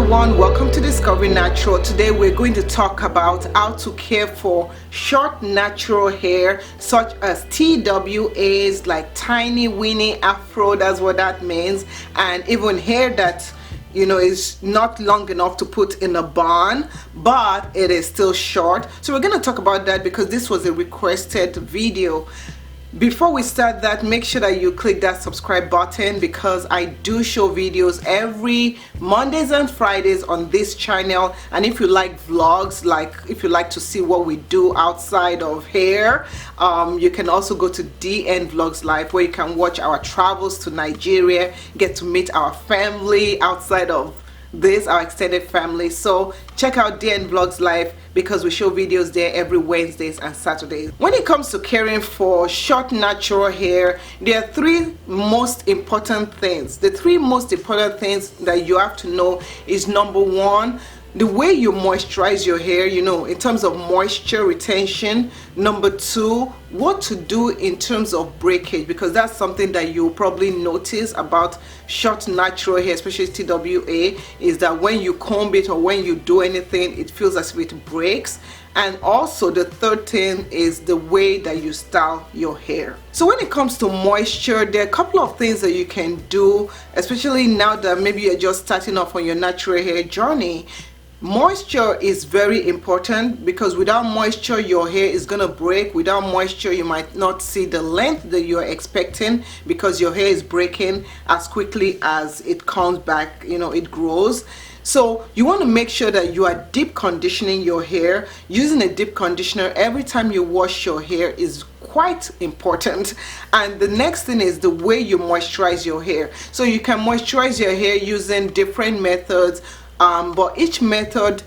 everyone, welcome to Discovering Natural. Today we're going to talk about how to care for short natural hair such as TWAs, like tiny weenie afro, that's what that means, and even hair that is not long enough to put in a bun but it is still short. So we're going to talk about that because this was a requested video. Before we start that, make sure that you click that subscribe button because I do show videos every Mondays and Fridays on this channel. And if you like vlogs, like if you like to see what we do outside of hair, you can also go to DN Vlogs Live, where you can watch our travels to Nigeria, get to meet our family outside of this, our extended family. So check out DN Vlogs Live because we show videos there every Wednesdays and Saturdays. When it comes to caring for short natural hair, there are three most important things. The three most important things that you have to know is, number one, the way you moisturize your hair, in terms of moisture retention. Number two, what to do in terms of breakage, because that's something that you'll probably notice about short natural hair, especially TWA, is that when you comb it or when you do anything, it feels as if it breaks. And also the third thing is the way that you style your hair. So when it comes to moisture, there are a couple of things that you can do, especially now that maybe you're just starting off on your natural hair journey. Moisture is very important because without moisture your hair is gonna break. Without moisture you might not see the length that you're expecting because your hair is breaking as quickly as it comes back, it grows. So you want to make sure that you are deep conditioning your hair. Using a deep conditioner every time you wash your hair is quite important. And the next thing is the way you moisturize your hair. So you can moisturize your hair using different methods, but each method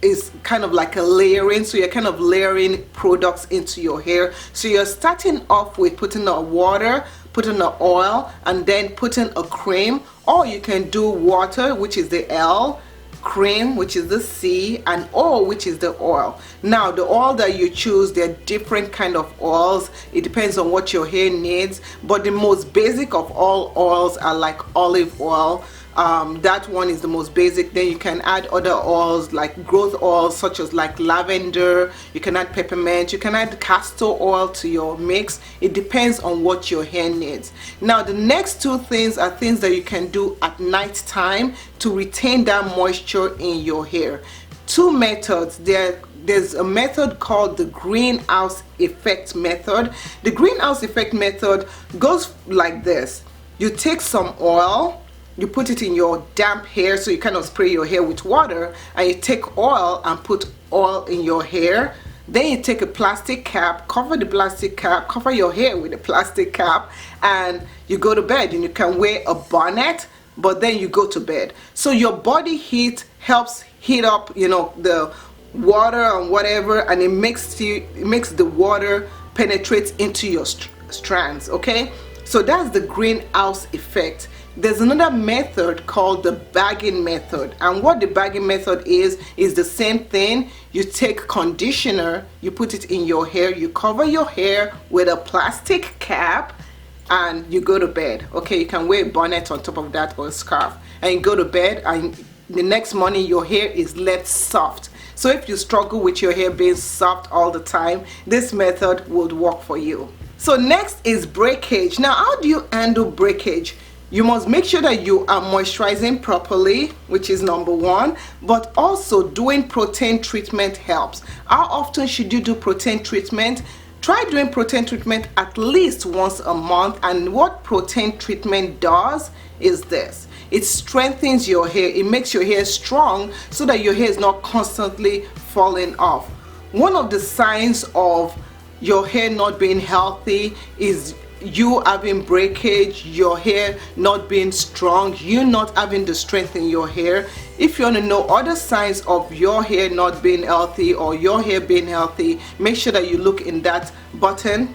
is kind of like a layering. So you're kind of layering products into your hair. So you're starting off with putting the water, putting the oil, and then putting a cream. Or you can do water, which is the L, cream, which is the C, and oil, which is the oil. Now the oil that you choose, there are different kind of oils. It depends on what your hair needs, but the most basic of all oils are like olive oil. That one is the most basic. Then you can add other oils like growth oils such as like lavender. You can add peppermint, you can add castor oil to your mix. It depends on what your hair needs. Now the next two things are things that you can do at night time to retain that moisture in your hair. Two methods. There's a method called the greenhouse effect method. The greenhouse effect method goes like this. You take some oil, you put it in your damp hair, so you kind of spray your hair with water, and you take oil and put oil in your hair. Then you take a plastic cap, cover the plastic cap, cover your hair with a plastic cap, and you go to bed. And you can wear a bonnet, but then you go to bed. So your body heat helps heat up the water and whatever, and it makes the water penetrate into your strands. Okay, so that's the greenhouse effect. There's another method called the bagging method, and what the bagging method is the same thing. You take conditioner, you put it in your hair, you cover your hair with a plastic cap, and you go to bed. Okay, you can wear a bonnet on top of that or a scarf, and you go to bed, and the next morning your hair is left soft. So if you struggle with your hair being soft all the time, this method would work for you. So next is breakage. Now how do you handle breakage? You must make sure that you are moisturizing properly, which is number one, but also doing protein treatment helps. How often should you do protein treatment? Try doing protein treatment at least once a month. And what protein treatment does is this: it strengthens your hair. It makes your hair strong so that your hair is not constantly falling off. One of the signs of your hair not being healthy is you having breakage, your hair not being strong, you not having the strength in your hair. If you want to know other signs of your hair not being healthy or your hair being healthy, make sure that you look in that button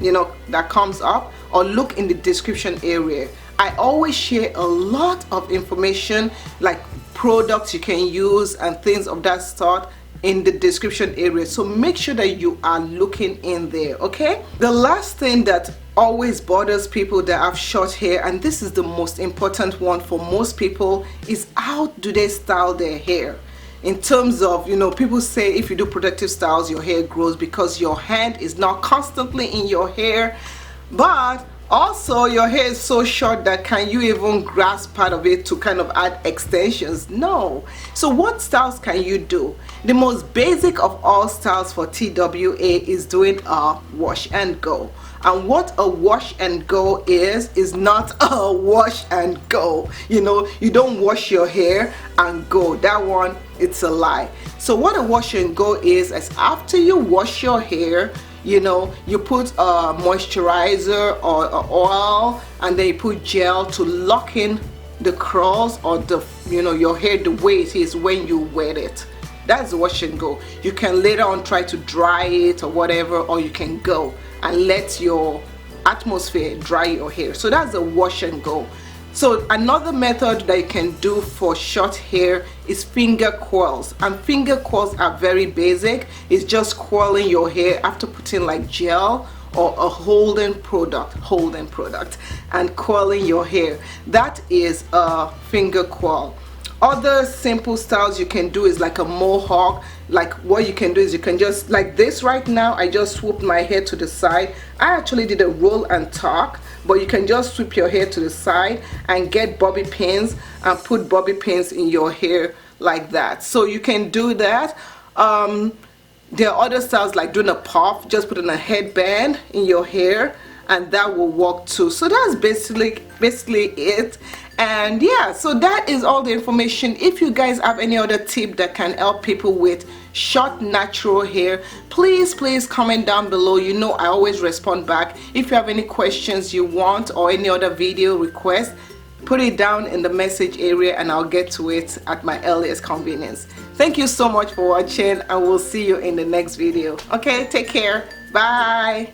that comes up, or look in the description area. I always share a lot of information like products you can use and things of that sort in the description area, so make sure that you are looking in there. Okay, the last thing that always bothers people that have short hair, and this is the most important one for most people, is how do they style their hair. In terms of, you know, people say if you do protective styles your hair grows because your hand is not constantly in your hair, but also your hair is so short that can you even grasp part of it to kind of add extensions? No. So what styles can you do? The most basic of all styles for TWA is doing a wash and go. And what a wash and go is not a wash and go. You know, you don't wash your hair and go. That one, it's a lie. So what a wash and go is after you wash your hair, you know, you put a moisturizer or a oil, and then you put gel to lock in the curls or the, you know, your hair the way it is when you wet it. That's the wash and go. You can later on try to dry it or whatever, or you can go and let your atmosphere dry your hair. So that's a wash and go. So another method that you can do for short hair is finger coils, and finger coils are very basic. It's just coiling your hair after putting like gel or a holding product and coiling your hair. That is a finger coil. Other simple styles you can do is like a mohawk. Like what you can do is you can just, like this right now, I just swooped my hair to the side. I actually did a roll and tuck, but you can just sweep your hair to the side and get bobby pins and put bobby pins in your hair like that. So you can do that. There are other styles like doing a puff, just putting a headband in your hair, and that will work too. So that's basically it. And yeah, so that is all the information. If you guys have any other tip that can help people with short natural hair, please comment down below. You know I always respond back. If you have any questions you want or any other video requests, put it down in the message area and I'll get to it at my earliest convenience. Thank you so much for watching, and we'll see you in the next video. Okay, take care. Bye.